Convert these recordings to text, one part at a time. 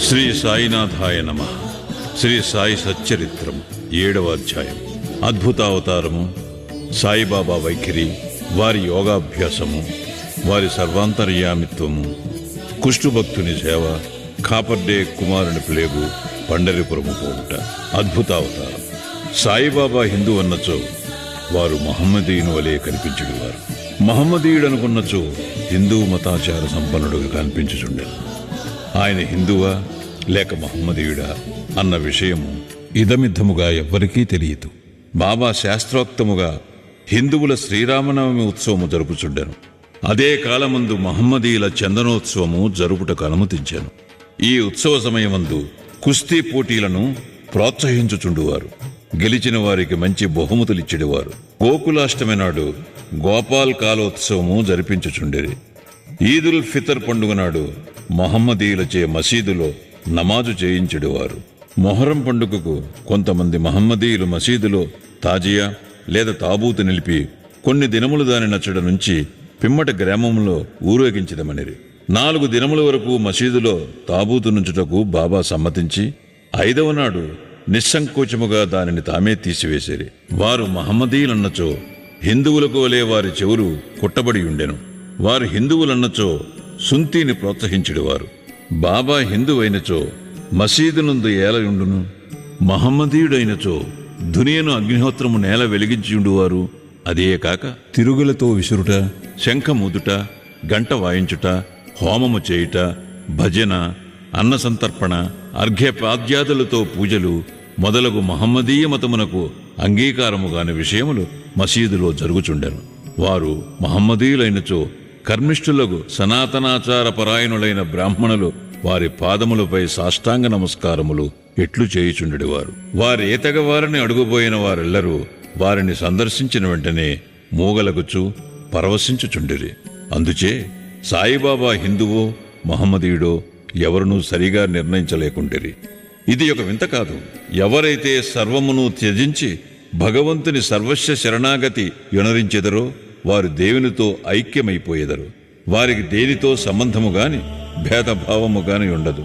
శ్రీ సాయినాథాయ నమః. శ్రీ సాయి సచ్చరిత్రం 7వ అధ్యాయం. అద్భుతావతారము, సాయిబాబా వైఖరి, వారి యోగాభ్యాసము, వారి సర్వాంతర్యామిత్వము, కుష్ఠుభక్తుని సేవ, కాపర్డే కుమారుని ప్లేగు, పండరిపురము పోవుట. అద్భుతావతారం. సాయిబాబా హిందూ అన్నచో వారు మహమ్మదీయుని వలె కనిపించుడువారు. మహమ్మదీయుడనుకున్నచో హిందూ మతాచార సంపన్నుడుగా కనిపించుచుండెను. ఆయన హిందువా లేక మహమ్మదీయుడా అన్న విషయము ఇదమిద్దముగా ఎవ్వరికీ తెలియదు. బాబా శాస్త్రోక్తముగా హిందువుల శ్రీరామనవమి ఉత్సవము జరుపుచుండెను. అదే కాలమందు మహమ్మదీయుల చందనోత్సవము జరుపుటకు అనుమతించాను. ఈ ఉత్సవ సమయమందు కుస్తీ పోటీలను ప్రోత్సహించుచుండువారు. గెలిచిన వారికి మంచి బహుమతులిచ్చెడివారు. గోకులాష్టమి నాడు గోపాల్ కాలోత్సవము జరిపించుచుండేది. ఈదుల్ ఫితర్ పండుగ నాడు మహమ్మదీయులచే మసీదులో నమాజు చేయించెడివారు. మొహరం పండుగకు కొంతమంది మహమ్మదీయులు మసీదులో తాజియా లేదా తాబూతు నిలిపి కొన్ని దినములు దాని నచ్చడం నుంచి పిమ్మట గ్రామంలో ఊరేగించదమనిరి. 4 దినముల వరకు మసీదులో తాబూతు నుంచుటకు బాబా సమ్మతించి 5వ నాడు నిస్సంకోచముగా దానిని తామే తీసివేసేరి. వారు మహమ్మదీయులన్నచో హిందువులకు వలె వారి చెవులు కుట్టబడి ఉండెను. వారు హిందువులన్నచో సుంతీని ప్రోత్సహించెడివారు. బాబా హిందువైనచో మసీదునందు ఏలయుండును, మహమ్మదీయుడైనచో దునియను అగ్నిహోత్రము నేల వెలిగించియుండువారు. అదే కాక తిరుగులతో విసురుట, శంఖముదుట, గంట వాయించుట, హోమము చేయుట, భజన, అన్న సంతర్పణ, అర్ఘ్యపాద్యాదులతో పూజలు మొదలగు మహమ్మదీయ మతమునకు అంగీకారముగాని విషయములు మసీదులో జరుగుచుండెను. వారు మహమ్మదీయులైనచో కర్మిష్ఠులకు సనాతనాచార పరాయణులైన బ్రాహ్మణులు వారి పాదములపై సాష్టాంగ నమస్కారములు ఎట్లు చేయుచుండెడివారు. వారేతగవారిని అడుగుబోయిన వారెల్లరూ వారిని సందర్శించిన వెంటనే మూగలగుచు పరవశించుచుండిరి. అందుచే సాయిబాబా హిందువో మహమ్మదీయుడో ఎవరునూ సరిగా నిర్ణయించలేకుండిరి. ఇది ఒక వింత కాదు. ఎవరైతే సర్వమును త్యజించి భగవంతుని సర్వస్వ శరణాగతి యొనరించెదరో వారు దేవునితో ఐక్యమైపోయేదరు. వారికి దేనితో సంబంధము గాని భేదభావము గాని ఉండదు.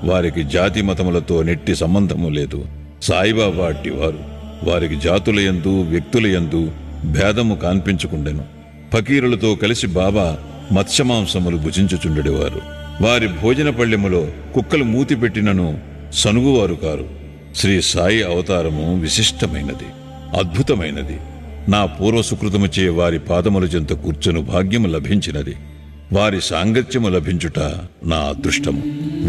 వారికి జాతి మతములతో నెట్టి సంబంధము లేదు. సాయిబాబా అట్టివారు. వారికి జాతులయందు వ్యక్తులయందు భేదము కాన్పించుకుండెను. ఫకీరులతో కలిసి బాబా మత్స్యమాంసములు భుజించుచుండెడివారు. వారి భోజన పళ్ళెములో కుక్కలు మూతి పెట్టినను సనుగువారు కారు. శ్రీ సాయి అవతారము విశిష్టమైనది, అద్భుతమైనది. నా పూర్వ సుకృతముచే వారి పాదముల చెంత కూర్చును భాగ్యము లభించినది. వారి సాంగత్యము లభించుట నా అదృష్టము.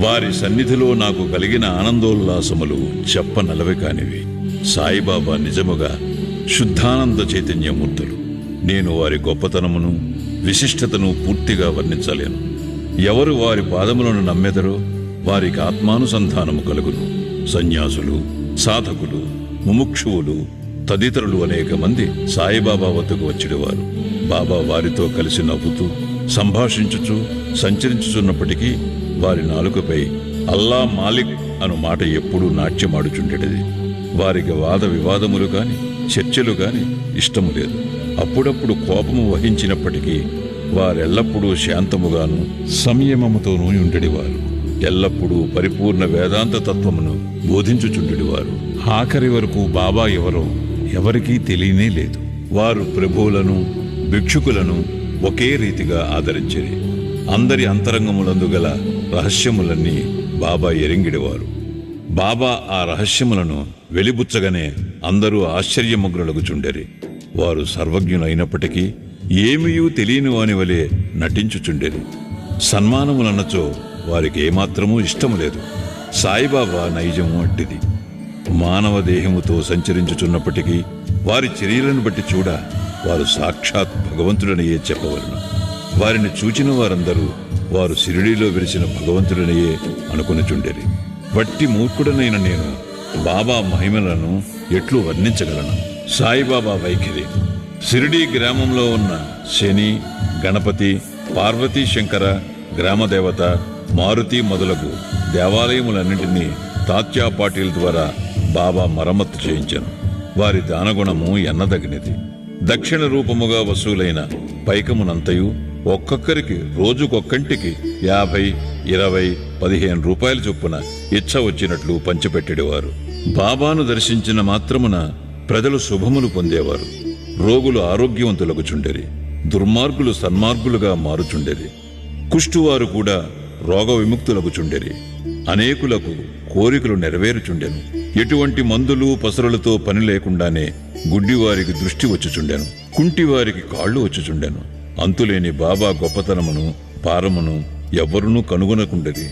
వారి సన్నిధిలో నాకు కలిగిన ఆనందోల్లాసములు చెప్పనలవి కానివి. సాయిబాబా నిజముగా శుద్ధానంద చైతన్యమూర్తులు. నేను వారి గొప్పతనమును విశిష్టతను పూర్తిగా వర్ణించలేను. ఎవరు వారి పాదములను నమ్మెదరో వారికి ఆత్మానుసంధానము కలుగును. సన్యాసులు, సాధకులు, ముముక్షువులు తదితరులు అనేక మంది సాయిబాబా వద్దకు వచ్చినవారు. బాబా వారితో కలిసి నవ్వుతూ సంభాషించుచు సంచరించుచున్నప్పటికీ వారి నాలుకపై అల్లా మాలిక్ అను మాట ఎప్పుడూ నాట్యమాడుచుండేది. వారికి వాద వివాదములు కాని చర్చలు కాని ఇష్టము లేదు. అప్పుడప్పుడు కోపము వహించినప్పటికీ వారెల్లప్పుడూ శాంతముగాను సంయమముతోనూ ఉండేవారు. ఎల్లప్పుడూ పరిపూర్ణ వేదాంత తత్వమును బోధించుచుండెడివారు. ఆఖరి వరకు బాబా ఎవరో ఎవరికీ తెలియనే లేదు. వారు ప్రభువులను భిక్షుకులను ఒకే రీతిగా ఆదరించేది. అందరి అంతరంగములందు గల రహస్యములన్నీ బాబా ఎరింగిడివారు. బాబా ఆ రహస్యములను వెలిబుచ్చగానే అందరూ ఆశ్చర్యముగ్రులగుచుండెరి. వారు సర్వజ్ఞులైనప్పటికీ ఏమీయూ తెలియని వాని వలె నటించుచుండెరి. సన్మానములన్నచో వారికి ఏమాత్రమూ ఇష్టము లేదు. సాయిబాబా నైజము అట్టిది. మానవ దేహముతో సంచరించుచున్నప్పటికీ వారి చర్యలను బట్టి చూడ వారు సాక్షాత్ భగవంతుడనియే చెప్పవలను. వారిని చూచిన వారందరూ వారు షిరిడీలో విరిసిన భగవంతుడనియే అనుకునిచుండెరి. వట్టి మూర్ఖుడనైన నేను బాబా మహిమలను ఎట్లు వర్ణించగలను? సాయిబాబా వైఖరి. షిరిడీ గ్రామంలో ఉన్న శని, గణపతి, పార్వతీ శంకర, గ్రామదేవత, మారుతి మొదలగు దేవాలయములన్నింటినీ తాత్యా పాటిల్ ద్వారా బాబా మరమ్మత్తు చేయించాను. వారి దానగుణము ఎన్నదగినది. దక్షిణ రూపముగా వసూలైన పైకమునంతయు ఒక్కొక్కరికి రోజుకొక్కంటికి 50, 20, 15 రూపాయల చొప్పున ఇచ్చ వచ్చినట్లు పంచిపెట్టేవారు. బాబాను దర్శించిన మాత్రమున ప్రజలు శుభములు పొందేవారు. రోగులు ఆరోగ్యవంతులగుచుండెరి, దుర్మార్గులు సన్మార్గులుగా మారుచుండెరి. కుష్టువారు కూడా రోగ విముక్తులగుచుండెరి. అనేకులకు కోరికలు నెరవేరుచుండెను. ఎటువంటి మందులు పసరులతో పని లేకుండానే గుడ్డివారికి దృష్టి వచ్చుచుండెను, కుంటివారికి కాళ్ళు వచ్చుచుండెను. అంతులేని బాబా గొప్పతనమును పారమును ఎవ్వరునూ కనుగొనకుండెది.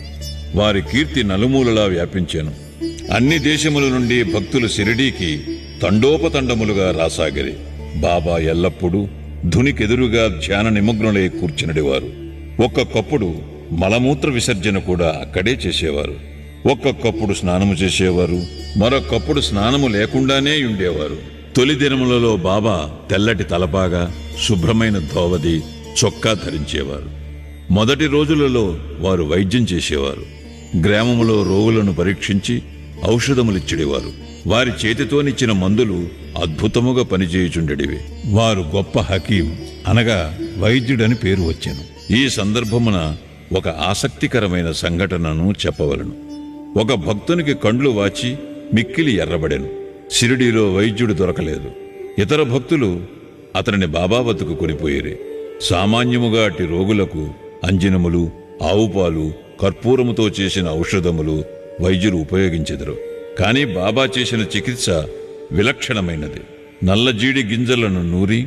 వారి కీర్తి నలుమూలలా వ్యాపించాను. అన్ని దేశముల నుండి భక్తులు షిరిడీకి తండోపతండములుగా రాసాగిరి. బాబా ఎల్లప్పుడూ ధునికెదురుగా ధ్యాన నిమగ్నులై కూర్చునిడివారు. ఒక్కొక్కప్పుడు మలమూత్ర విసర్జన కూడా అక్కడే చేసేవారు. ఒక్కొక్కప్పుడు స్నానము చేసేవారు, మరొక్కప్పుడు స్నానము లేకుండానే ఉండేవారు. తొలి దినములలో బాబా తెల్లటి తలపాగా, శుభ్రమైన ధోవది, చొక్కా ధరించేవారు. మొదటి రోజులలో వారు వైద్యం చేసేవారు. గ్రామములో రోగులను పరీక్షించి ఔషధములిచ్చిడేవారు. వారి చేతితోనిచ్చిన మందులు అద్భుతముగా పనిచేయుచుండెడివి. వారు గొప్ప హకీం అనగా వైద్యుడని పేరు వచ్చెను. ఈ సందర్భమున ఒక ఆసక్తికరమైన సంఘటనను చెప్పవలను. ఒక భక్తునికి కండ్లు వాచి మిక్కిలి ఎర్రబడెను. షిరిడీలో వైద్యుడు దొరకలేదు. ఇతర భక్తులు అతనిని బాబా వద్దకు కొనిపోయిరి. సామాన్యముగా అట్టి రోగులకు అంజనములు, ఆవుపాలు, కర్పూరముతో చేసిన ఔషధములు వైద్యులు ఉపయోగించెదరు. కాని బాబా చేసిన చికిత్స విలక్షణమైనది. నల్లజీడి గింజలను నూరి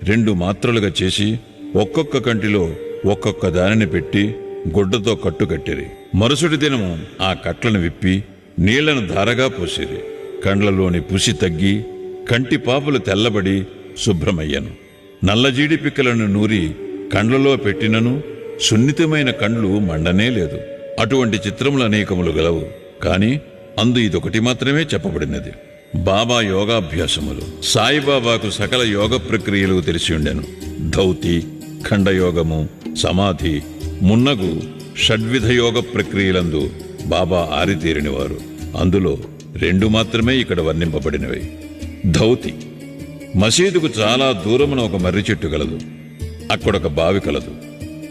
2 మాత్రలుగా చేసి ఒక్కొక్క కంటిలో ఒక్కొక్క దానిని పెట్టి గుడ్డతో కట్టుకట్టిరి. మరుసటి దినము ఆ కట్లను విప్పి నీళ్లను ధారగా పోసిరి. కండ్లలోని పుసి తగ్గి కంటి పాపులు తెల్లబడి శుభ్రమయ్యను. నల్లజీడి పిక్కలను నూరి కండ్లలో పెట్టినను సున్నితమైన కండ్లు మండనే లేదు. అటువంటి చిత్రములు అనేకములు గలవు, కాని అందు ఇదొకటి మాత్రమే చెప్పబడినది. బాబా యోగాభ్యాసములు. సాయిబాబాకు సకల యోగ ప్రక్రియలు తెలిసి ఉండెను. ధౌతి, ఖండయోగము, సమాధి మున్నగు షడ్విధ యోగ ప్రక్రియలందు బాబా ఆరితేరినవారు. అందులో 2 మాత్రమే ఇక్కడ వర్ణింపబడినవి. ధౌతి. మసీదుకు చాలా దూరమున ఒక మర్రి చెట్టు కలదు. అక్కడొక బావి కలదు.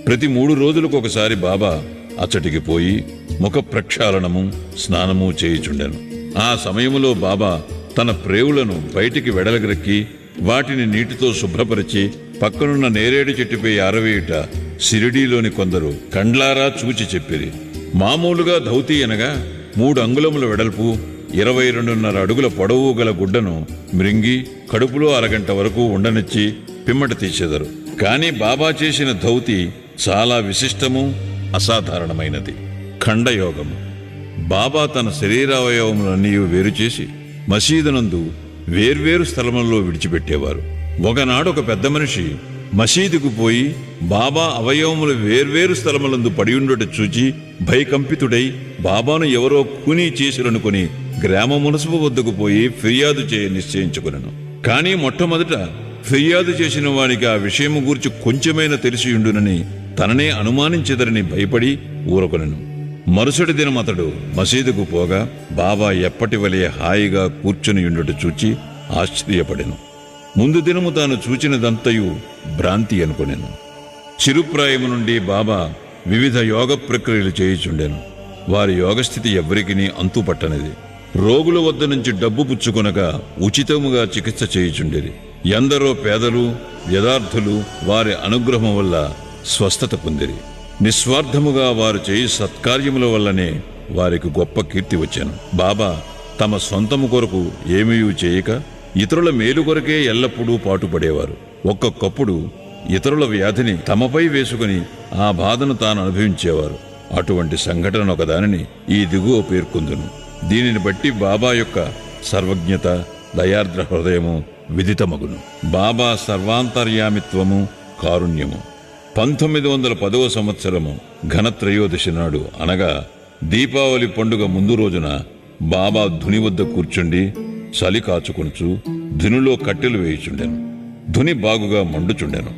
ప్రతి 3 రోజులకు ఒకసారి బాబా అచ్చటికి పోయి ముఖ ప్రక్షాళనము, స్నానము చేయుచుండెను. ఆ సమయములో బాబా తన ప్రేవులను బయటికి వెడలగ్రెక్కి వాటిని నీటితో శుభ్రపరిచి పక్కనున్న నేరేడు చెట్టుపై ఆరవేయుట షిరిడీలోని కొందరు కండ్లారా చూచి చెప్పిరి. మామూలుగా ధౌతి అనగా 3 అంగుళముల వెడల్పు, 22.5 అడుగుల పొడవు గల గుడ్డను మృంగి కడుపులో అరగంట వరకు ఉండనిచ్చి పిమ్మట తీసేదరు. కాని బాబా చేసిన ధౌతి చాలా విశిష్టము, అసాధారణమైనది. ఖండయోగము. బాబా తన శరీరావయవములన్నీ వేరుచేసి మసీదునందు వేర్వేరు స్థలములలో విడిచిపెట్టేవారు. ఒకనాడు ఒక పెద్ద మనిషి మసీదుకు పోయి బాబా అవయవములు వేర్వేరు స్థలములందు పడియుండుట చూచి భయకంపితుడై బాబాను ఎవరో కూనీ చేసిరనుకొని గ్రామ మునసబు వద్దకు పోయి ఫిర్యాదు చేయ నిశ్చయించుకొనెను. కానీ మొట్టమొదట ఫిర్యాదు చేసిన వానికి ఆ విషయము గూర్చి కొంచెమైనా తెలిసియుండునని తననే అనుమానించెదరని భయపడి ఊరకొనెను. మరుసటి దినం అతడు మసీదుకు పోగా బాబా ఎప్పటి వలె హాయిగా కూర్చునియుండుట చూచి ఆశ్చర్యపడెను. ముందు దినము తాను చూచినదంతయు భ్రాంతి అనుకొనెను. చిరుప్రాయము నుండి బాబా వివిధ యోగ ప్రక్రియలు చేయుచుండెను. వారి యోగస్థితి ఎవ్వరికినీ అంతుపట్టనిది. రోగుల వద్ద నుంచి డబ్బు పుచ్చుకొనగా ఉచితముగా చికిత్స చేయుచుండేది. ఎందరో పేదలు, యథార్థులు వారి అనుగ్రహం వల్ల స్వస్థత పొందిరి. నిస్వార్థముగా వారు చేయి సత్కార్యముల వల్లనే వారికి గొప్ప కీర్తి వచ్చాను. బాబా తమ సొంతము కొరకు ఏమీ చేయక ఇతరుల మేలు కొరకే ఎల్లప్పుడూ పాటుపడేవారు. ఒక్కొక్కప్పుడు ఇతరుల వ్యాధిని తమపై వేసుకుని ఆ బాధను తాను అనుభవించేవారు. అటువంటి సంఘటన ఒకదానిని ఈ దిగువ పేర్కొందును. దీనిని బట్టి బాబా యొక్క సర్వజ్ఞత, దయార్ద్ర హృదయము విదితమగును. బాబా సర్వాంతర్యామిత్వము, కారుణ్యము. 1910వ సంవత్సరము ఘనత్రయోదశి నాడు అనగా దీపావళి పండుగ ముందు రోజున బాబా ధుని వద్ద కూర్చుండి చలి కాచుకొనుచు ధునిలో కట్టెలు వేయుచుండెను. ధుని బాగుగా మండుచుండెను.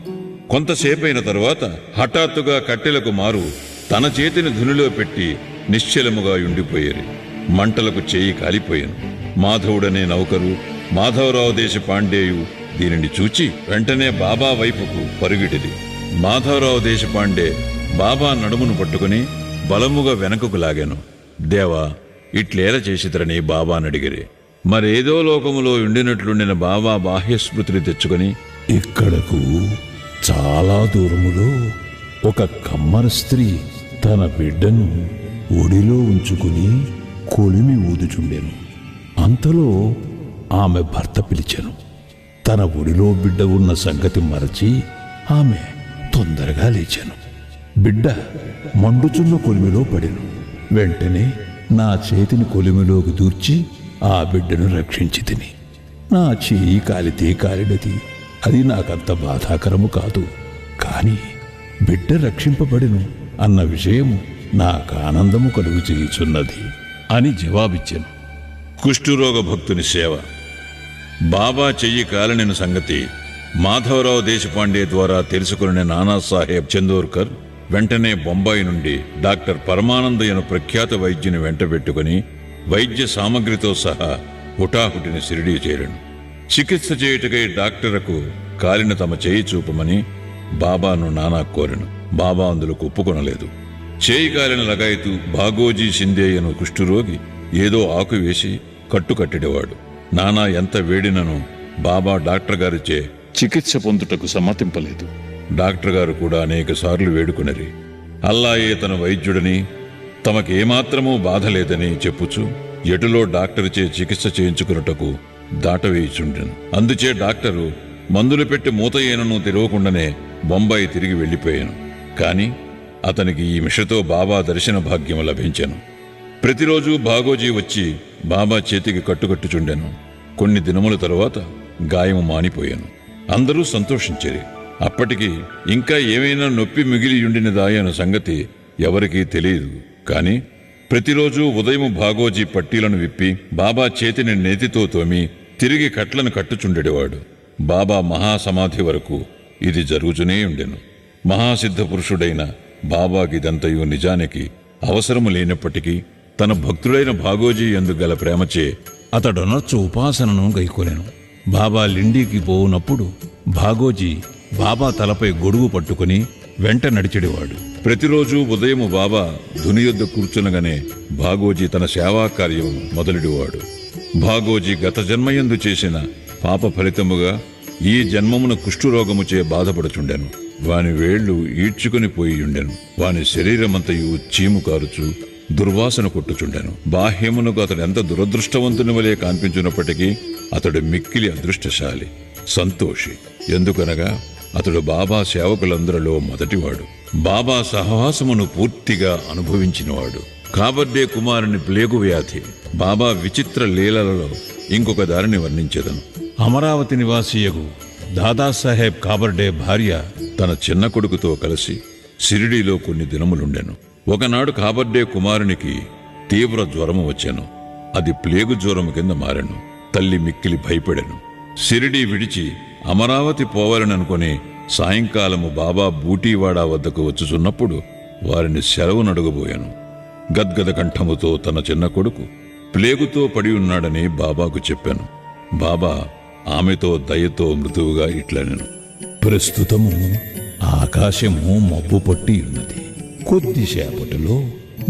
కొంతసేపైన తరువాత హఠాత్తుగా కట్టెలకు మారు తన చేతిని ధునిలో పెట్టి నిశ్చలముగా ఉండిపోయేది. మంటలకు చేయి కాలిపోయాను. మాధవుడనే నౌకరు, మాధవరావు దేశ పాండేయు దీనిని చూచి వెంటనే బాబా వైపుకు పరుగిడిది. మాధవరావు దేశపాండే బాబా నడుమును పట్టుకుని బలముగా వెనకకు లాగాను. దేవా, ఇట్లేల చేసితరని బాబానడిగిరి. మరేదో లోకములో ఉండినట్లుండిన బాబా బాహ్యస్మృతిని తెచ్చుకొని, ఇక్కడకు చాలా దూరములో ఒక కమ్మర స్త్రీ తన బిడ్డను ఒడిలో ఉంచుకుని కొలిమి ఊదుచుండెను. అంతలో ఆమె భర్త పిలిచెను. తన ఒడిలో బిడ్డ ఉన్న సంగతి మరచి ఆమె తొందరగా లేచెను. బిడ్డ మండుచున్న కొలిమిలో పడెను. వెంటనే నా చేతిని కొలిమిలోకి దూర్చి ఆ బిడ్డను రక్షించి తిని. నా చేయి కాలితే కాలినది, అది నాకంత బాధాకరము కాదు. కాని బిడ్డ రక్షింపబడెను అన్న విషయం నాకు ఆనందము కలుగు చేయుచున్నది అని జవాబిచ్చాను. కుష్ఠురోగ భక్తుని సేవ. బాబా చెయ్యి కాలనిన సంగతి మాధవరావు దేశపాండే ద్వారా తెలుసుకుని నానాసాహెబ్ చందోర్కర్ వెంటనే బొంబాయి నుండి డాక్టర్ పరమానందయ్యను ప్రఖ్యాత వైద్యుని వెంటబెట్టుకుని వైద్య సామగ్రితో సహా హుటాహుటిని షిరిడీ చేరాను. చికిత్స చేయుటకై డాక్టర్కు కాలిన తమ చేయి చూపమని బాబాను నానా కోరెను. బాబా అందులకు ఒప్పుకొనలేదు. చేయి కాలిన లగాయతు భాగోజీ షిందేయను కుష్ఠురోగి ఏదో ఆకు వేసి కట్టుకట్టెడేవాడు. నానా ఎంత వేడినను బాబా డాక్టర్ గారిచే చికిత్స పొందుటకు సమ్మతింపలేదు. డాక్టర్ గారు కూడా అనేక సార్లు వేడుకునరి. అల్లాయే తన వైద్యుడని, తమకేమాత్రమూ బాధ లేదని చెప్పుచు ఎటులో డాక్టరుచే చికిత్స చేయించుకున్నటకు దాటవేయుచుండెను. అందుచే డాక్టరు మందులు పెట్టి మూతయేనను తెరవకుండానే బొంబాయి తిరిగి వెళ్ళిపోయాను. కాని అతనికి ఈ మిషతో బాబా దర్శన భాగ్యము లభించెను. ప్రతిరోజు భాగోజీ వచ్చి బాబా చేతికి కట్టుకట్టుచుండెను. కొన్ని దినముల తరువాత గాయము మానిపోయాను. అందరూ సంతోషించిరి. అప్పటికి ఇంకా ఏమైనా నొప్పి మిగిలియుండినదాయన సంగతి ఎవరికీ తెలియదు. కాని ప్రతిరోజు ఉదయం భాగోజీ పట్టీలను విప్పి బాబా చేతిని నేతితో తోమి తిరిగి కట్లను కట్టుచుండెడవాడు. బాబా మహాసమాధి వరకు ఇది జరుగుతూనే ఉండెను. మహాసిద్ధ పురుషుడైన బాబాకిదంతయు నిజానికి అవసరము లేనప్పటికీ తన భక్తుడైన భాగోజీ యందు గల ప్రేమచే అతడొనర్చు ఉపాసనను గైకొనెను. బాబా లిండీకి పోవునప్పుడు భాగోజీ బాబా తలపై గొడుగు పట్టుకుని వెంట నడిచెడివాడు. ప్రతిరోజు ఉదయము బాబా ధుని యొద్ద కూర్చునగానే భాగోజీ తన సేవా కార్యం మొదలెడువాడు. భాగోజీ గత జన్మయందు చేసిన పాప ఫలితముగా ఈ జన్మమున కుష్ఠురోగముచే బాధపడుచుండెను. వాని వేళ్లు ఈడ్చుకుని పోయియుండెను. వాని శరీరమంతయు చీము కారుచు దుర్వాసన కొట్టుచుండెను. బాహ్యమునకు అతడు ఎంత దురదృష్టవంతుని వలె కనిపించినప్పటికీ అతడు మిక్కిలి అదృష్టశాలి, సంతోషి. ఎందుకనగా అతడు బాబా సేవకులందరిలో మొదటివాడు. బాబా సహవాసమును పూర్తిగా అనుభవించినవాడు. కాబర్డే కుమారుని ప్లేగు వ్యాధి బాబా విచిత్ర లీలలలో ఇంకొక దారిని వర్ణించెదను. అమరావతి నివాసియగు దాదాసాహెబ్ కాబర్డే భార్య తన చిన్న కొడుకుతో కలిసి షిరిడీలో కొన్ని దినములుండెను. ఒకనాడు కాబర్డే కుమారునికి తీవ్ర జ్వరము వచ్చెను. అది ప్లేగు జ్వరము కింద మారెను. తల్లి మిక్కిలి భయపడెను. షిరిడీ విడిచి అమరావతి పోవాలననుకుని సాయంకాలము బాబా బూటీవాడా వద్దకు వచ్చుచున్నప్పుడు వారిని సెలవు నడుగబోయాను. గద్గద కంఠముతో తన చిన్న కొడుకు ప్లేగుతో పడి ఉన్నాడని బాబాకు చెప్పాను. బాబా ఆమెతో దయతో మృదువుగా ఇట్లనెను. ప్రస్తుతము ఆకాశము మబ్బు పట్టి ఉన్నది. కొద్దిసేపటిలో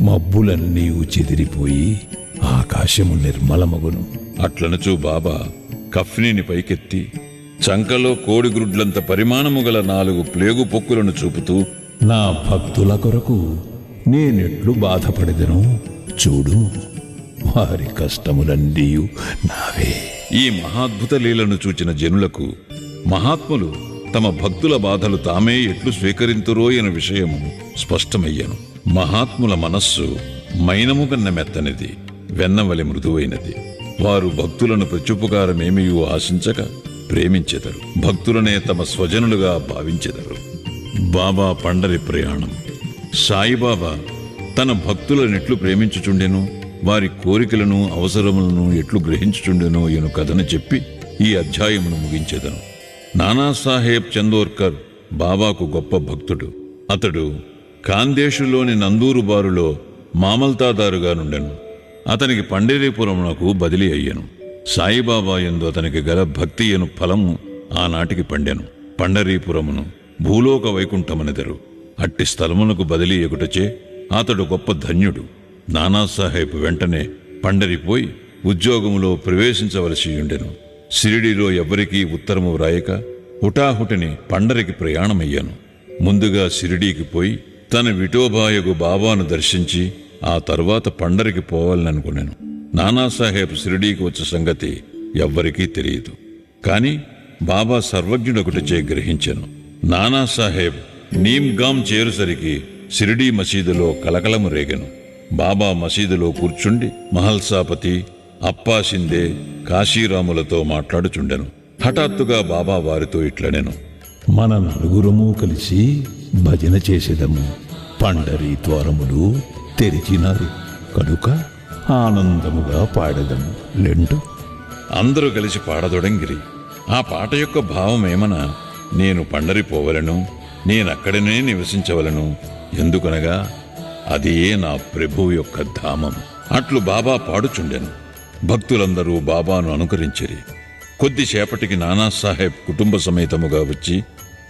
మబ్బులన్నీ చెదిరిపోయి ఆకాశము నిర్మలమగును. అట్లనచూ బాబా కఫ్నీని పైకెత్తి చంకలో కోడిగ్రుడ్లంత పరిమాణము గల 4 ప్లేగు పొక్కులను చూపుతూ, నా భక్తుల కొరకు నేనెట్లు బాధపడెదను చూడు, వారి కష్టములన్నీ నావే. ఈ మహాద్భుత లీలను చూచిన జనులకు మహాత్ములు తమ భక్తుల బాధలు తామే ఎట్లు స్వీకరింతురో అనే విషయము స్పష్టమయ్యను. మహాత్ముల మనస్సు మైనముగన్న మెత్తనిది, వెన్నవలి మృదువైనది. వారు భక్తులను ప్రత్యుపకారమేమియూ ఆశించక ప్రేమించెదరు. భక్తులనే తమ స్వజనులుగా భావించెదరు. బాబా పండరి ప్రయాణం. సాయిబాబా తన భక్తులనెట్లు ప్రేమించుచుండెను, వారి కోరికలను అవసరములను ఎట్లు గ్రహించుచుండెనో ఎను కథను చెప్పి ఈ అధ్యాయమును ముగించెదను. నానాసాహెబ్ చందోర్కర్ బాబాకు గొప్ప భక్తుడు. అతడు ఖాందేశులోని నందూరు బారులో మామల్తాదారుగా నుండెను. అతనికి పండరీపురమునకు బదిలీ అయ్యెను. సాయిబాబా యందు అతనికి గల భక్తి అను ఫలము ఆనాటికి పండెను. పండరీపురమును భూలోక వైకుంఠమనెదరు. అట్టి స్థలమునకు బదిలీ ఎగుటచే అతడు గొప్ప ధన్యుడు. నానాసాహెబ్ వెంటనే పండరిపోయి ఉద్యోగంలో ప్రవేశించవలసి ఉండెను. షిరిడీలో ఎవ్వరికీ ఉత్తరము వ్రాయక హుటాహుటిని పండరికి ప్రయాణమయ్యాను. ముందుగా షిరిడీకి పోయి తన విఠోబాయగు బాబాను దర్శించి ఆ తరువాత పండరికి పోవాలనుకున్నాను. నానాసాహెబ్ షిరిడీకి వచ్చే సంగతి ఎవ్వరికీ తెలియదు. కాని బాబా సర్వజ్ఞుడొకటిచే గ్రహించెను. నానాసాహెబ్ నీమ్గాం చేరుసరికి షిరిడీ మసీదులో కలకలము రేగెను. బాబా మసీదులో కూర్చుండి మహల్సాపతి, అప్పా షిందే, కాశీరాములతో మాట్లాడుచుండెను. హఠాత్తుగా బాబా వారితో ఇట్లనెను. మన నలుగురము కలిసి భజన చేసేదము. పండరీ ద్వారములు తెరిచినారు కనుక ఆనందముగా పాడెదము లెండు. అందరూ కలిసి పాడదొడంగిరి. ఆ పాట యొక్క భావమేమనా, నేను పండరి పోవలను, నేనక్కడనే నివసించవలను, ఎందుకనగా అదే నా ప్రభువు యొక్క ధామం. అట్లు బాబా పాడుచుండెను. భక్తులందరూ బాబాను అనుకరించిరి. కొద్దిసేపటికి నానాసాహెబ్ కుటుంబ సమేతముగా వచ్చి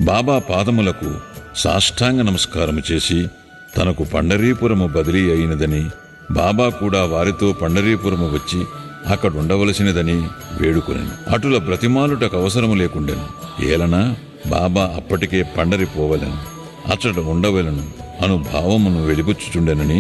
బాబా పాదములకు సాష్టాంగ నమస్కారము చేసి తనకు పండరీపురము బదిలీ అయినదని, బాబా కూడా వారితో పండరీపురము వచ్చి అక్కడుండవలసినదని వేడుకొనెను. అటుల బ్రతిమాలుటకు అవసరము లేకుండెను. ఏలనా బాబా అప్పటికే పండరి పోవలను, అచ్చట ఉండవలను అను భావమును వెలిబుచ్చుచుండెనని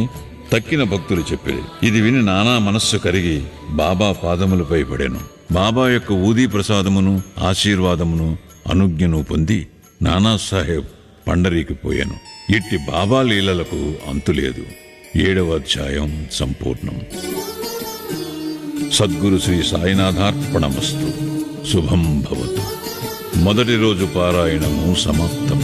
తక్కిన భక్తులు చెప్పిరి. ఇది విని నానా మనస్సు కరిగి బాబా పాదములపై పడెను. బాబా యొక్క ఊదీ ప్రసాదమును, ఆశీర్వాదమును, అనుజ్ఞను పొంది నానాసాహెబ్ పండరీకి పోయాను. ఇట్టి బాబా లీలలకు అంతులేదు. 7వ అధ్యాయం సంపూర్ణం. సద్గురు శ్రీ సాయినాథార్పణమస్తు. శుభం భవతు. మొదటి రోజు పారాయణము సమాప్తం.